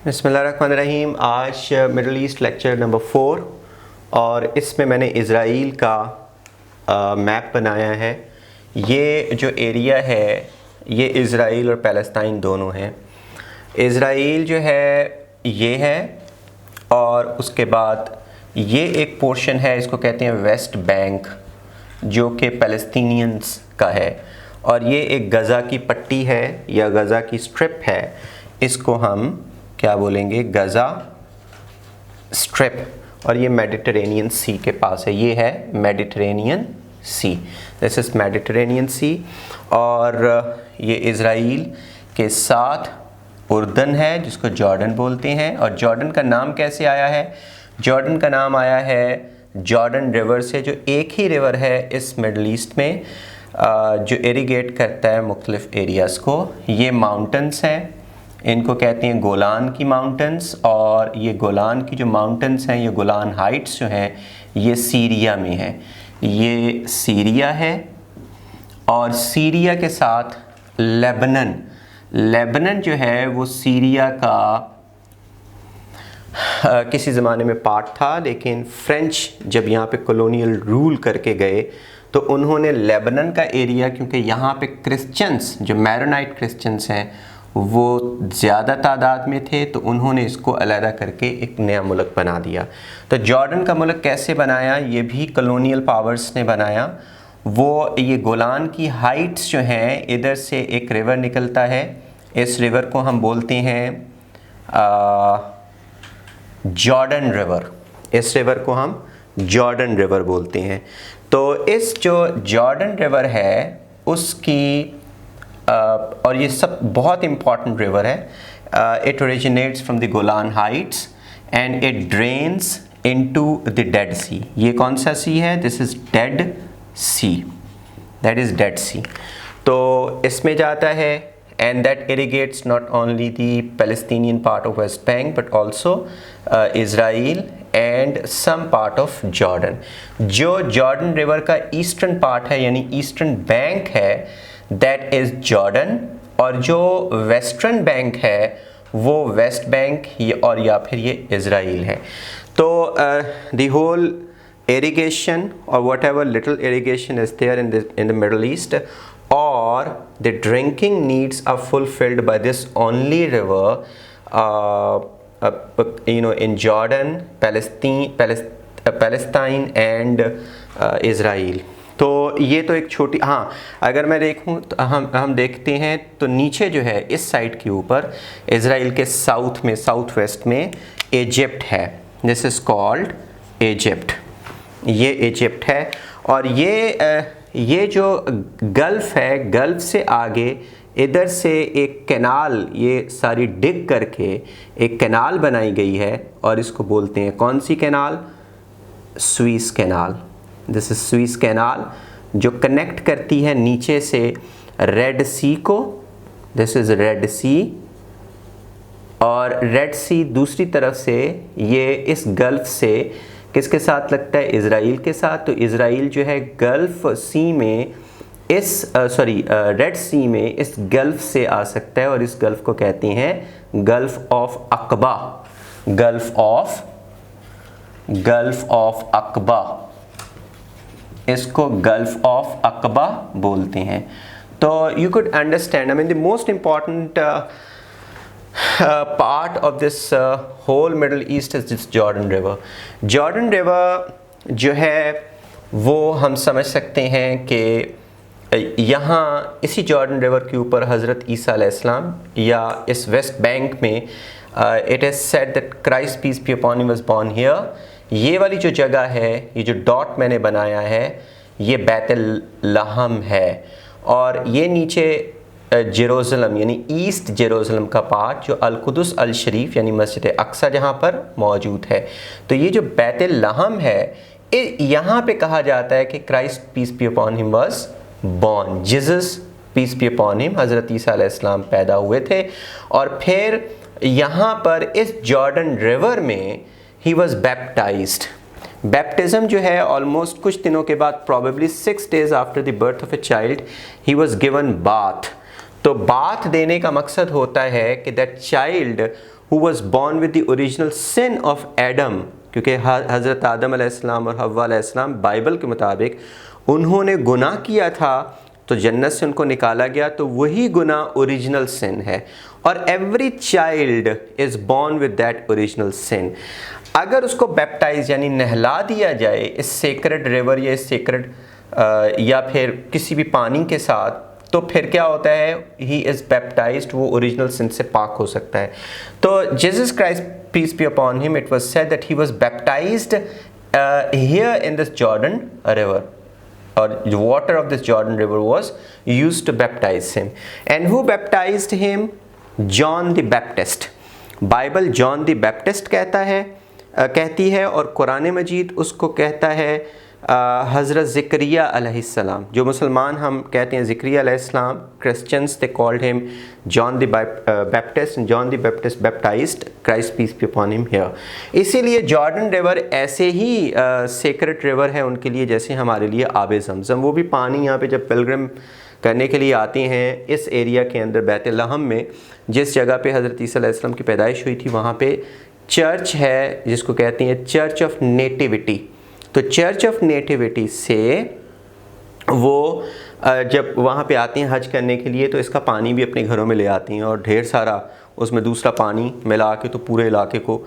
बिस्मिल्लाहिर्रहमानिर्रहीम। आज middle east lecture number 4 और इसमें मैंने इज़राइल का मैप बनाया है। ये जो एरिया है ये इज़राइल और पैलेस्टाइन दोनों हैं। इज़राइल जो है ये है और उसके बाद ये एक पोर्शन है, इसको कहते हैं वेस्ट बैंक, जो कि पैलेस्टीनियंस का है। और ये एक गज़ा की पट्टी है या गज़ा की स्ट्रिप है, इसको हम क्या बोलेंगे, गज़ा स्ट्रिप। और ये मेडिटरेनियन सी के पास है, ये है Mediterranean Sea, this is Mediterranean Sea. और ये इज़राइल के साथ उर्दन है जिसको जॉर्डन बोलते हैं। और जॉर्डन का नाम कैसे आया है? जॉर्डन का नाम आया है जॉर्डन रिवर से, जो एक ही रिवर है इस मिडल ईस्ट में जो इरिगेट करता है मुख्तलिफ एरियाज़ को। ये माउंटेंस हैं, इनको कहते हैं गोलान की माउंटेंस। और ये गोलान की जो माउंटेंस हैं, ये गोलान हाइट्स जो हैं, ये सीरिया में है। ये सीरिया है और सीरिया के साथ लेबनन जो है वो सीरिया का किसी ज़माने में पार्ट था, लेकिन फ्रेंच जब यहाँ पे कॉलोनियल रूल करके गए तो उन्होंने लेबनन का एरिया, क्योंकि यहाँ पे क्रिश्चियंस जो मैरोनाइट क्रिश्चियंस हैं वो ज़्यादा तादाद में थे, तो उन्होंने इसको अलहदा करके एक नया मुल्क बना दिया। तो जॉर्डन का मुल्क कैसे बनाया? ये भी कॉलोनियल पावर्स ने बनाया। वो ये गोलान की हाइट्स जो हैं, इधर से एक रिवर निकलता है, इस रिवर को हम बोलते हैं जॉर्डन रिवर। इस रिवर को हम जॉर्डन रिवर बोलते हैं। तो इस जो जॉर्डन रिवर है उसकी और ये सब बहुत इम्पॉर्टेंट रिवर है। It originates from the Golan Heights and it drains into the Dead Sea. ये कौन सा सी है? This is Dead Sea, that is Dead Sea. तो इसमें जाता है and that irrigates not only the Palestinian part of West Bank but also Israel and some part of Jordan। जो Jordan river का ईस्टर्न पार्ट है यानी eastern bank है, that is Jordan। और जो वेस्टर्न बैंक है वो वेस्ट बैंक और या फिर ये इज़राइल है। तो the whole irrigation or whatever little irrigation is there in the Middle East, or the drinking needs are fulfilled by this only river in Jordan, Palestine and Israel। तो ये तो एक छोटी, हाँ अगर मैं देखूँ तो हम देखते हैं तो नीचे जो है इस साइड के ऊपर इज़राइल के साउथ में, साउथ वेस्ट में इजिप्ट है। दिस इज़ कॉल्ड इजिप्ट, ये इजिप्ट है। और ये जो गल्फ़ है, गल्फ़ से आगे इधर से एक कैनाल, ये सारी डिग करके एक कैनाल बनाई गई है और इसको बोलते हैं कौन सी canal? Suez canal. This is Suez Canal, जो कनेक्ट करती है नीचे से रेड सी को। This is Red Sea. और रेड सी दूसरी तरफ से ये इस गल्फ़ से किसके साथ लगता है? इज़राइल के साथ। तो इज़राइल जो है गल्फ़ सी में रेड सी में इस गल्फ़ से आ सकता है और इस गल्फ़ को कहते हैं गल्फ़ ऑफ अकबा। गल्फ़ ऑफ अकबा, इसको गल्फ़ ऑफ अकबा बोलते हैं। तो you could understand, I mean the most important part of this whole Middle East is this Jordan River। Jordan River जो है वो हम समझ सकते हैं कि यहाँ इसी जॉर्डन रिवर के ऊपर हज़रत ईसा अलैहिस्सलाम, या इस वेस्ट बैंक में it is said that Christ peace be upon him was born here. ये वाली जो जगह है, ये जो डॉट मैंने बनाया है, ये बैतुल लहम है। और ये नीचे जेरूसलम यानी ईस्ट जेरूसलम का पार्ट, जो अल-कुदस अल-शरीफ यानी मस्जिद अक्सा जहाँ पर मौजूद है। तो ये जो बैतुल लहम है, यहाँ पे कहा जाता है कि Christ peace be upon him was born, Jesus peace be upon him, हज़रत ईसा अलैहिस्सलाम पैदा हुए थे। और फिर यहाँ पर इस जॉर्डन रिवर में ही वाज बैप्टाइज्ड। बैप्टिज़म जो है ऑलमोस्ट कुछ दिनों के बाद, probably 6 days after the birth of a child, he was given bath. तो बाथ देने का मकसद होता है कि that child who was born with the original sin of Adam, क्योंकि हज़रत आदम अलैहिस्सलाम और हव्वा अलैहिस्सलाम बाइबल के मुताबिक उन्होंने गुनाह किया था तो जन्नत से उनको निकाला गया, तो वही गुनाह ओरिजिनल सिन है और every child is born with that original sin. अगर उसको बैप्टाइज यानी नहला दिया जाए इस सेक्रेड रिवर या इस सेक्रेड या फिर किसी भी पानी के साथ, तो फिर क्या होता है, ही इज़ बैप्टाइज्ड, वो ओरिजिनल सिन से पाक हो सकता है। तो Jesus Christ peace be upon him, it was said that he was baptized here in this Jordan river, or the water of this Jordan river was used to baptize him. And who baptized him? John the Baptist. Bible John the Baptist कहती है और कुरान मजीद उसको कहता है हज़रत ज़करिया अलैहिस्सलाम। जो मुसलमान हम कहते हैं ज़करिया अलैहिस्सलाम, Christians they called him John the Baptist, John the Baptist baptized Christ peace be upon him here. इसीलिए जॉर्डन रिवर ऐसे ही सेक्रेट रिवर है उनके लिए जैसे हमारे लिए आब ज़मज़म। वो भी पानी यहाँ पे जब पिलग्रिम करने के लिए आते हैं इस एरिया के अंदर बैतुल-लहम में, जिस जगह पे हज़रत ईसा अलैहिस्सलाम की पैदाइश हुई थी, वहाँ पे चर्च है जिसको कहते हैं चर्च ऑफ नेटिविटी। तो चर्च ऑफ नेटिविटी से वो जब वहाँ पे आते हैं हज करने के लिए तो इसका पानी भी अपने घरों में ले आती हैं और ढेर सारा उसमें दूसरा पानी मिला के तो पूरे इलाके को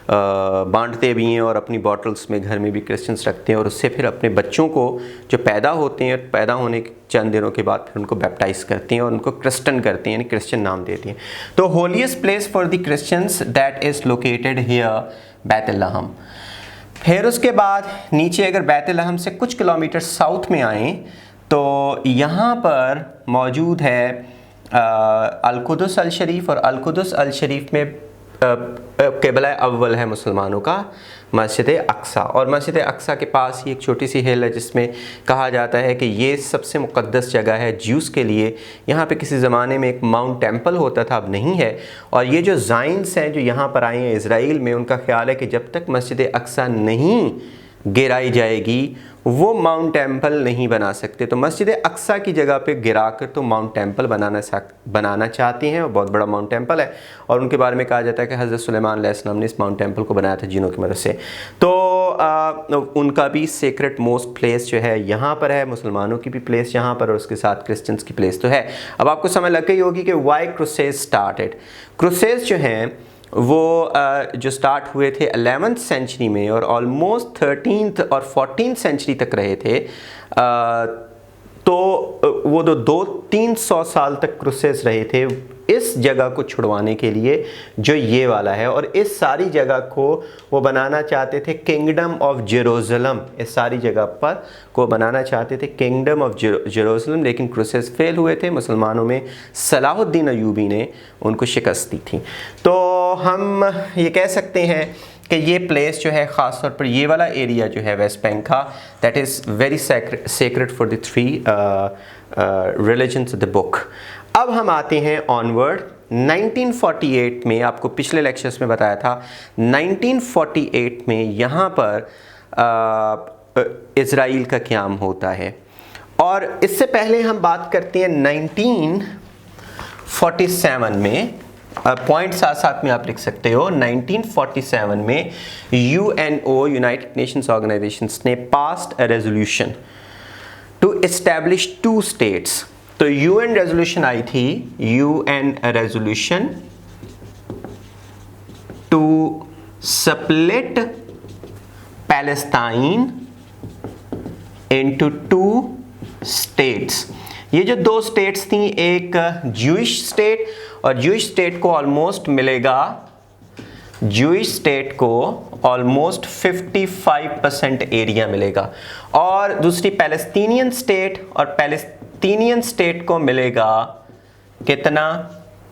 बांटते भी हैं और अपनी बॉटल्स में घर में भी क्रिश्चियंस रखते हैं और उससे फिर अपने बच्चों को जो पैदा होते हैं, पैदा होने के चंद दिनों के बाद फिर उनको बैप्टाइज करते हैं और उनको क्रिश्चियन करते हैं, यानी क्रिश्चियन नाम देते हैं। तो holiest place for the Christians that is located here बैतुल-लहम। फिर उसके बाद नीचे अगर बैतुल-लहम से कुछ किलोमीटर साउथ में आएँ तो यहाँ पर मौजूद है अल-कुदस अल-शरीफ, और अल-कुदस अल-शरीफ में क़िबला अव्वल है मुसलमानों का मस्जिद अक्सा, और मस्जिद अक्सा के पास ही एक छोटी सी हिल है जिसमें कहा जाता है कि ये सबसे मुक़द्दस जगह है ज्यूस के लिए। यहाँ पे किसी ज़माने में एक माउंट टेम्पल होता था, अब नहीं है। और ये जो ज़ाइन्स हैं जो यहाँ पर आए हैं इज़राइल में, उनका ख्याल है कि जब तक मस्जिद अक्सा नहीं गिराई जाएगी वो माउंट टेम्पल नहीं बना सकते। तो मस्जिद अक्सा की जगह पे गिराकर तो माउंट टेम्पल बनाना चाहते हैं, और बहुत बड़ा माउंट टेम्पल है। और उनके बारे में कहा जाता है कि हज़रत सुलेमान अलैहिस्सलाम ने इस माउंट टेम्पल को बनाया था जिनों की मदद से। तो उनका भी सेक्रेट मोस्ट प्लेस जो है यहाँ पर है, मुसलमानों की भी प्लेस यहाँ पर, और उसके साथ क्रिश्चियंस की प्लेस तो है। अब आपको समझ लग गई होगी कि वाई क्रूसेज स्टार्टेड। क्रूसेज जो हैं वो जो स्टार्ट हुए थे 11th सेंचुरी में और ऑलमोस्ट 13th और 14th सेंचुरी तक रहे थे। तो वो 200-300 साल तक क्रूसेस रहे थे इस जगह को छुड़वाने के लिए जो ये वाला है, और इस सारी जगह को वो बनाना चाहते थे किंगडम ऑफ जेरूसलम। इस सारी जगह पर को बनाना चाहते थे किंगडम ऑफ जेरूसलम, लेकिन क्रूसेस फेल हुए थे। मुसलमानों में सलाहुद्दीन अयूबी ने उनको शिकस्त दी थी। तो हम ये कह सकते हैं कि ये प्लेस जो है ख़ास तौर पर ये वाला एरिया जो है वेस्ट बैंक का, that is very sacred for the 3 religions of the book. अब हम आते हैं ऑनवर्ड 1948 में। आपको पिछले लेक्चर्स में बताया था 1948 में यहाँ पर इज़राइल का क़याम होता है। और इससे पहले हम बात करते हैं 1947 में। पॉइंट साथ साथ में आप लिख सकते हो। 1947 में UNO यूनाइटेड नेशंस ऑर्गेनाइजेशंस ने passed a resolution to establish 2 states. तो UN रेजोल्यूशन आई थी, UN resolution to split Palestine into 2 states. ये जो 2 स्टेट्स थी, एक ज्यूइश स्टेट, और ज्यूइश स्टेट को ऑलमोस्ट मिलेगा, ज्यूइश स्टेट को ऑलमोस्ट 55% एरिया मिलेगा, और दूसरी पैलेस्टीनियन स्टेट, और पैलेस्टीनियन स्टेट को मिलेगा कितना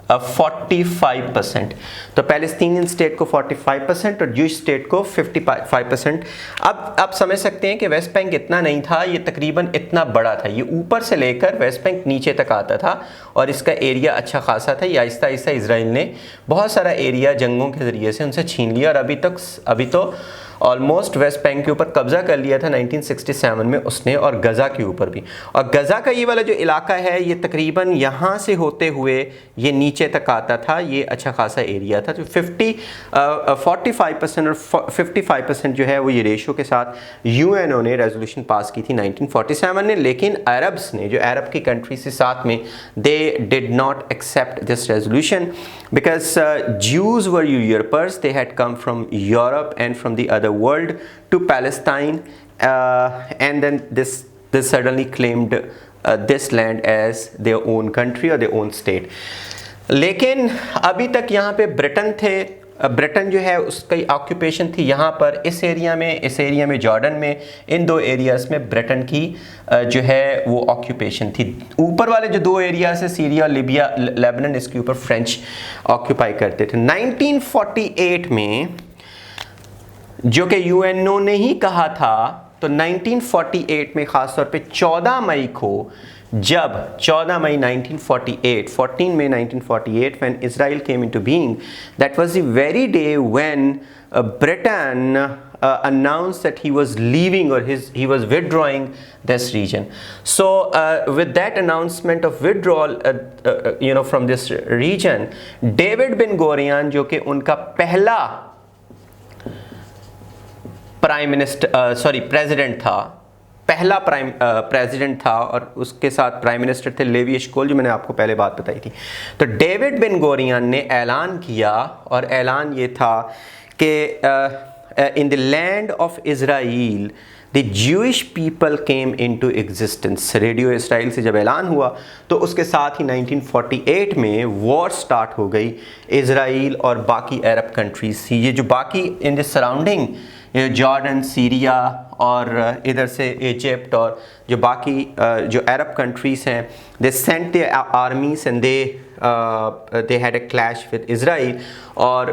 45%। तो पैलेस्टीनियन स्टेट को 45% और ज्यूइश स्टेट को 55%। अब आप समझ सकते हैं कि वेस्ट बैंक इतना नहीं था, ये तकरीबन इतना बड़ा था। ये ऊपर से लेकर वेस्ट बैंक नीचे तक आता था और इसका एरिया अच्छा खासा था। ये आहिस्ता आहिस्ता इसराइल ने बहुत सारा एरिया जंगों के ज़रिए से उनसे छीन लिया, और अभी तो ऑलमोस्ट वेस्ट बैंक के ऊपर कब्जा कर लिया था 1967 में उसने, और गज़ा के ऊपर भी। और गज़ा का ये वाला जो इलाका है ये तकरीबन यहाँ से होते हुए ये नीचे तक आता था, ये अच्छा खासा एरिया था। तो 45% और 55% जो है वो ये रेशो के साथ यूएनओ ने रेजोल्यूशन पास की थी 1947 ने। लेकिन अरब्स ने, जो अरब की कंट्री से साथ में, they did not accept this resolution because Jews were usurpers. They had come from Europe and from the other world to Palestine, and then this suddenly claimed this land as their own country or their own state. लेकिन अभी तक यहाँ पे Britain थे। Britain जो है उसकी occupation थी यहाँ पर, इस एरिया में जॉर्डन में, इन दो एरियाज़ में ब्रिटेन की जो है वो ऑक्यूपेशन थी। ऊपर वाले जो दो एरियाज़ है सीरिया, लिबिया, लेबनान, इसके ऊपर फ्रेंच ऑक्यूपाई करते थे। 1948 में जो कि यूएनओ ने ही कहा था, तो 1948 में ख़ास तौर पे 14 मई को, जब 14 मई 1948, 14 May 1948 when Israel came into being, that was the very day when Britain announced that he was leaving, or he was withdrawing this region. So with that announcement of withdrawal from this region, David Ben Gurion जो कि उनका पहला president था, पहला president था, और उसके साथ प्राइम मिनिस्टर थे लेवी एशकोल, जो मैंने आपको पहले बात बताई थी। तो डेविड बेन गोरियन ने ऐलान किया, और ऐलान ये था कि in the land of Israel the Jewish people came into existence. Radio Israel से जब ऐलान हुआ तो उसके साथ ही 1948 में वॉर स्टार्ट हो गई इज़राइल और बाकी अरब कंट्रीज थी। ये जो बाकी in the surrounding Jordan, Syria और इधर से इजिप्ट और जो बाकी जो अरब कंट्रीज़ हैं, they sent there आर्मीज and they had a clash with Israel. और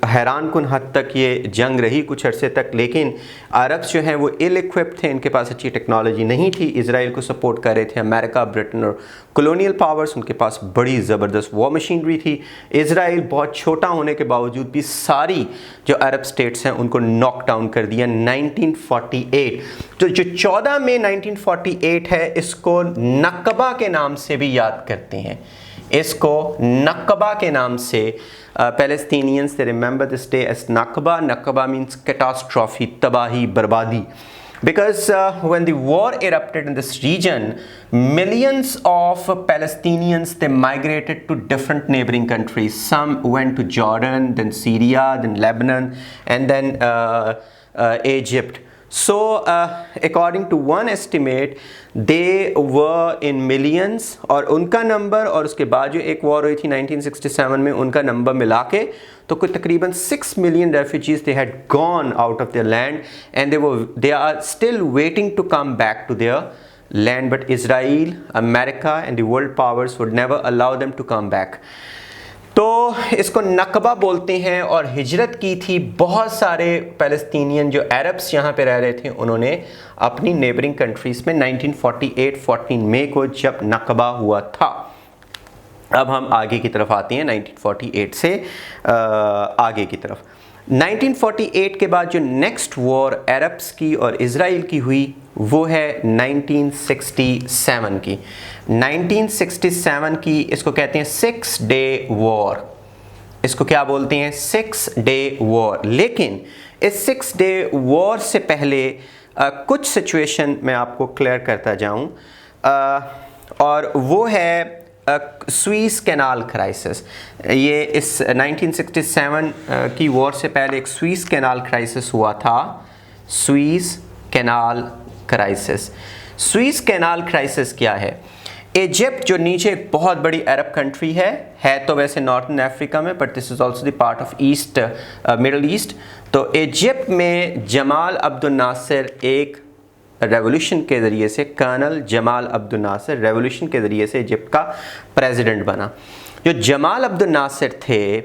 हैरान कुन हद तक ये जंग रही कुछ अरसे तक, लेकिन अरब्स जो हैं वो इल इक्विप्ड थे, इनके पास अच्छी टेक्नोलॉजी नहीं थी। इज़राइल को सपोर्ट कर रहे थे अमेरिका, ब्रिटेन और कॉलोनियल पावर्स, उनके पास बड़ी ज़बरदस्त वॉर मशीनरी थी। इज़राइल बहुत छोटा होने के बावजूद भी सारी जो अरब स्टेट्स हैं उनको नॉक डाउन कर दिया 1948। तो जो 14 मई 1948 है, इसको नकबा के नाम से भी याद करते हैं। इसको नकबा के नाम से Palestinians, they remember this day as Nakba. Nakba means catastrophe, tabahi, barbadi. Because when the war erupted in this region, millions of Palestinians, they migrated to different neighboring countries. Some went to Jordan, then Syria, then Lebanon, and then Egypt. So according to one estimate, they were in millions, और उनका number, और उसके बाद जो एक war हुई थी 1967 में, उनका नंबर मिला के तो कोई तकरीबन 6 million refugees they had gone out of their land, and they are still waiting to come back to their land, but Israel, America and the world powers would never allow them to come back. तो इसको नकबा बोलते हैं। और हिजरत की थी बहुत सारे पैलेस्टीनियन जो अरब्स यहाँ पे रह रहे थे, उन्होंने अपनी नेबरिंग कंट्रीज़ में 1948 14 मई को जब नकबा हुआ था। अब हम आगे की तरफ आते हैं 1948 से आगे की तरफ। 1948 के बाद जो नेक्स्ट वॉर अरब्स की और इज़राइल की हुई वो है 1967 की। 1967 की इसको कहते हैं 6 डे वॉर। इसको क्या बोलते हैं? 6 डे वॉर। लेकिन इस 6 डे वॉर से पहले कुछ सिचुएशन मैं आपको क्लियर करता जाऊं, और वो है स्वीज़ कैनाल क्राइसिस। ये इस 1967 की वॉर से पहले एक स्वीज़ कैनाल क्राइसिस हुआ था। स्वीज़ कैनाल क्राइसिस। स्वीज़ कैनाल क्राइसिस क्या है? इजिप्ट जो नीचे एक बहुत बड़ी अरब कंट्री है तो वैसे नॉर्थन अफ्रीका में, but this is also the part of east middle east. तो इजिप्ट में जमाल अब्दुल नासिर एक रेवोल्यूशन के ज़रिए से, colonel Jamal Abdul Nasir revolution के ज़रिए से इजिप्ट का प्रेसिडेंट बना। जो जमाल अब्दुल नासिर थे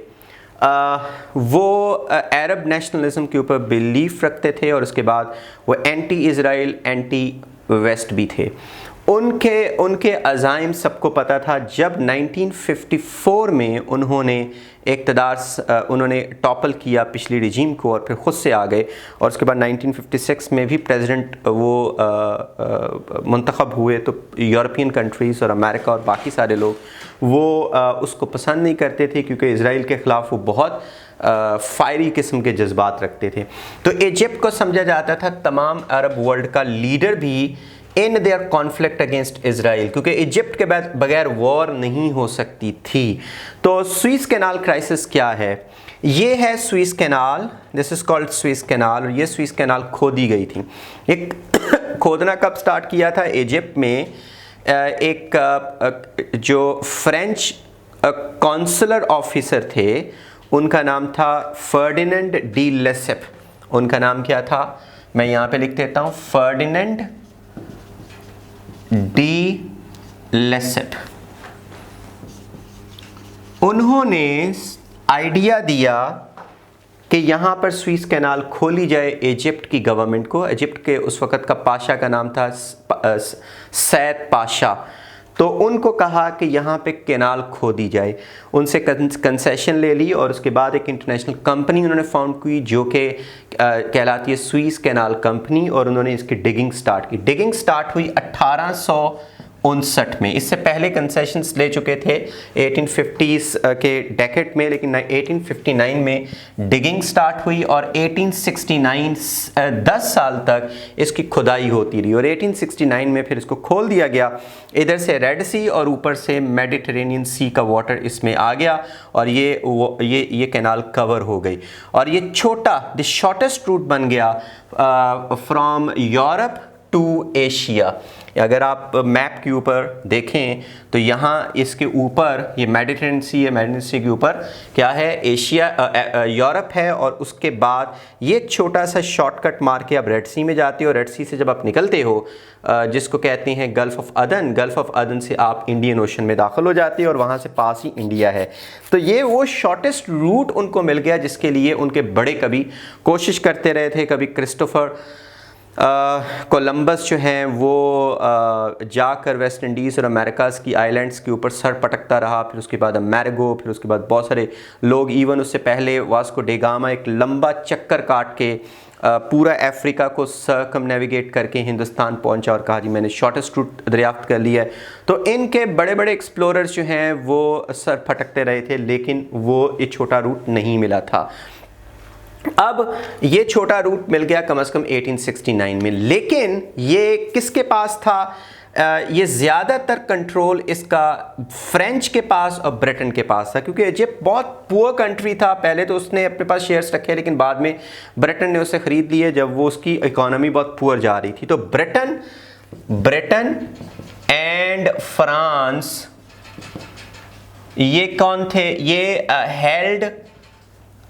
वो अरब नेशनलिज्म के ऊपर बिलीफ रखते थे, और उसके बाद वो एंटी इज़राइल, एंटी वेस्ट भी थे। उनके अज़ाइम सबको पता था। जब 1954 में उन्होंने उन्होंने टॉपल किया पिछली रिजीम को और फिर ख़ुद से आ गए, और उसके बाद 1956 में भी प्रेसिडेंट वो मुंतखब हुए, तो यूरोपियन कंट्रीज़ और अमेरिका और बाकी सारे लोग वो उसको पसंद नहीं करते थे, क्योंकि इज़राइल के ख़िलाफ़ वो बहुत फायरी किस्म के जज्बात रखते थे। तो इजिप्ट को समझा जाता था तमाम अरब वर्ल्ड का लीडर भी in their conflict against Israel, क्योंकि इजिप्ट के बाद बगैर वॉर नहीं हो सकती थी। तो स्वीज़ कैनाल क्राइसिस क्या है? ये है Suez Canal, this is called Suez Canal, और ये स्वीज़ कैनाल खोदी गई थी। एक खोदना कब स्टार्ट किया था? इजिप्ट में एक जो फ्रेंच कॉन्सुलर ऑफिसर थे, उनका नाम था फर्डिनेंड डी लेसेप। उनका नाम क्या था? मैं यहाँ पे लिख देता हूँ, फर्डिनेंड डी लेसेप। उन्होंने आइडिया दिया कि यहाँ पर स्वीज़ कैनाल खोली जाए इजिप्ट की गवर्नमेंट को। इजिप्ट के उस वक़्त का पाशा का नाम था सैद पाशा। तो उनको कहा कि यहाँ पे कैनाल खोदी जाए, उनसे कंसेशन ले ली, और उसके बाद एक इंटरनेशनल कंपनी उन्होंने फाउंड की जो कि कहलाती है स्वीज़ कैनाल कंपनी, और उन्होंने इसकी डिगिंग स्टार्ट की। डिगिंग स्टार्ट हुई 1859 में। इससे पहले कंसेशंस ले चुके थे 1850s के डेकेड में, लेकिन 1859 में डिगिंग स्टार्ट हुई, और 1869 10 साल तक इसकी खुदाई होती रही, और 1869 में फिर इसको खोल दिया गया। इधर से रेड सी और ऊपर से मेडिटेरेनियन सी का वाटर इसमें आ गया, और ये कैनाल कवर हो गई, और ये छोटा द शॉर्टेस्ट रूट बन गया फ्रॉम यूरोप टू एशिया। अगर आप मैप के ऊपर देखें तो यहाँ इसके ऊपर ये मेडिटेरेनियन सी है, मेडिटेरेनियन सी के ऊपर क्या है? एशिया, यूरोप है, और उसके बाद ये एक छोटा सा शॉर्टकट मार के आप रेड सी में जाते हो। रेड सी से जब आप निकलते हो, जिसको कहते हैं गल्फ़ ऑफ अदन, गल्फ़ ऑफ अदन से आप इंडियन ओशन में दाखिल हो जाते हैं, और वहाँ से पास ही इंडिया है। तो ये वो शॉर्टेस्ट रूट उनको मिल गया, जिसके लिए उनके बड़े कभी कोशिश करते रहे थे। कभी क्रिस्टोफर कोलंबस जो हैं वो जाकर वेस्ट इंडीज़ और अमेरिकाज़ की आइलैंड्स के ऊपर सर पटकता रहा, फिर उसके बाद अमेरिगो, फिर उसके बाद बहुत सारे लोग, इवन उससे पहले वास्को डे गामा एक लंबा चक्कर काट के पूरा अफ्रीका को सर्कम नेविगेट करके हिंदुस्तान पहुंचा, और कहा जी मैंने शॉर्टेस्ट रूट दरियाफ्त कर लिया है। तो इनके बड़े बड़े एक्सप्लोरर्स जो हैं वो सर फटकते रहे थे, लेकिन वो ये छोटा रूट नहीं मिला था। अब ये छोटा रूट मिल गया कम से कम 1869 में, लेकिन ये किसके पास था? ये ज़्यादातर कंट्रोल इसका फ्रेंच के पास और ब्रिटेन के पास था, क्योंकि इजिप्ट बहुत पुअर कंट्री था। पहले तो उसने अपने पास शेयर्स रखे, लेकिन बाद में ब्रिटेन ने उसे ख़रीद लिए जब वो उसकी इकोनॉमी बहुत पुअर जा रही थी। तो ब्रिटेन एंड फ्रांस, ये कौन थे? ये हेल्ड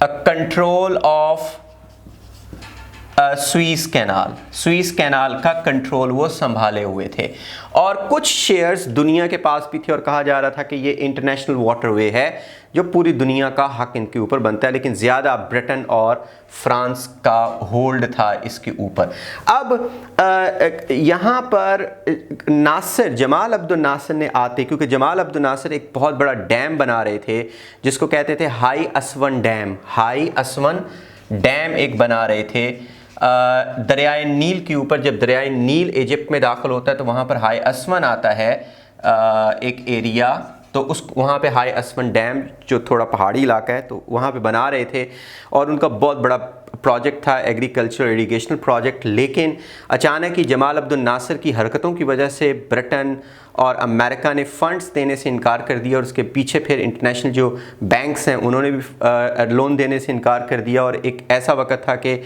कंट्रोल ऑफ स्वीज़ कैनाल का कंट्रोल वो संभाले हुए थे, और कुछ शेयर्स दुनिया के पास भी थे, और कहा जा रहा था कि ये इंटरनेशनल वाटरवे है जो पूरी दुनिया का हक इनके ऊपर बनता है, लेकिन ज़्यादा ब्रिटेन और फ्रांस का होल्ड था इसके ऊपर। अब यहाँ पर जमाल अब्दुल नासिर ने आते, क्योंकि जमाल अब्दुल नासिर एक बहुत बड़ा डैम बना रहे थे जिसको कहते थे हाई असवन डैम एक बना रहे थे दरियाए नील के ऊपर। जब दरियाए नील इजिप्ट में दाखिल होता है तो वहाँ पर हाई असवन आता है एक एरिया, तो वहाँ पे हाई असवन डैम जो थोड़ा पहाड़ी इलाका है तो वहाँ पे बना रहे थे, और उनका बहुत बड़ा प्रोजेक्ट था एग्रीकल्चर इरिगेशनल प्रोजेक्ट। लेकिन अचानक ही जमाल अब्दुल नासिर की हरकतों की वजह से ब्रिटेन और अमेरिका ने फ़ंड्स देने से इनकार कर दिया, और उसके पीछे फिर इंटरनेशनल जो बैंक्स हैं उन्होंने भी लोन देने से इनकार कर दिया। और एक ऐसा वक्त था कि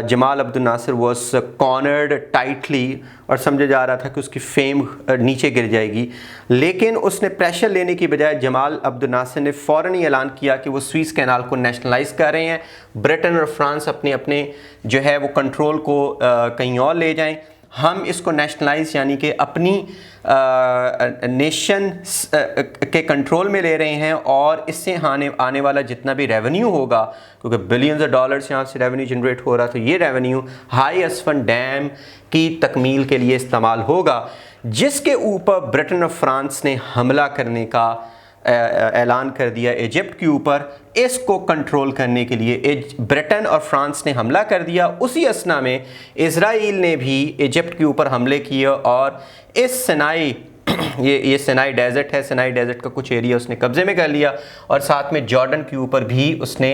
Jamal Abdul Nasser was cornered tightly, और समझा जा रहा था कि उसकी फेम नीचे गिर जाएगी। लेकिन उसने प्रेशर लेने की बजाय जमाल अब्दुल नासिर ने फ़ौरन ही ऐलान किया कि वो स्वीज़ कैनाल को नेशनलाइज कर रहे हैं। ब्रिटेन और फ्रांस अपने अपने जो है वो कंट्रोल को कहीं और ले जाएं, हम इसको नेशनलाइज यानी कि अपनी नेशन के कंट्रोल में ले रहे हैं, और इससे आने वाला जितना भी रेवेन्यू होगा, क्योंकि बिलियंस ऑफ डॉलर्स यहाँ से रेवेन्यू जनरेट हो रहा, तो ये रेवेन्यू हाई असवन डैम की तकमील के लिए इस्तेमाल होगा। जिसके ऊपर ब्रिटेन और फ्रांस ने हमला करने का ऐलान कर दिया इजिप्ट के ऊपर। इसको कंट्रोल करने के लिए ब्रिटेन और फ्रांस ने हमला कर दिया। उसी असना में इज़राइल ने भी इजिप्ट के ऊपर हमले किए और इस सिनाई ये सिनाई डेजर्ट है, सिनाई डेजर्ट का कुछ एरिया उसने कब्जे में कर लिया और साथ में जॉर्डन के ऊपर भी उसने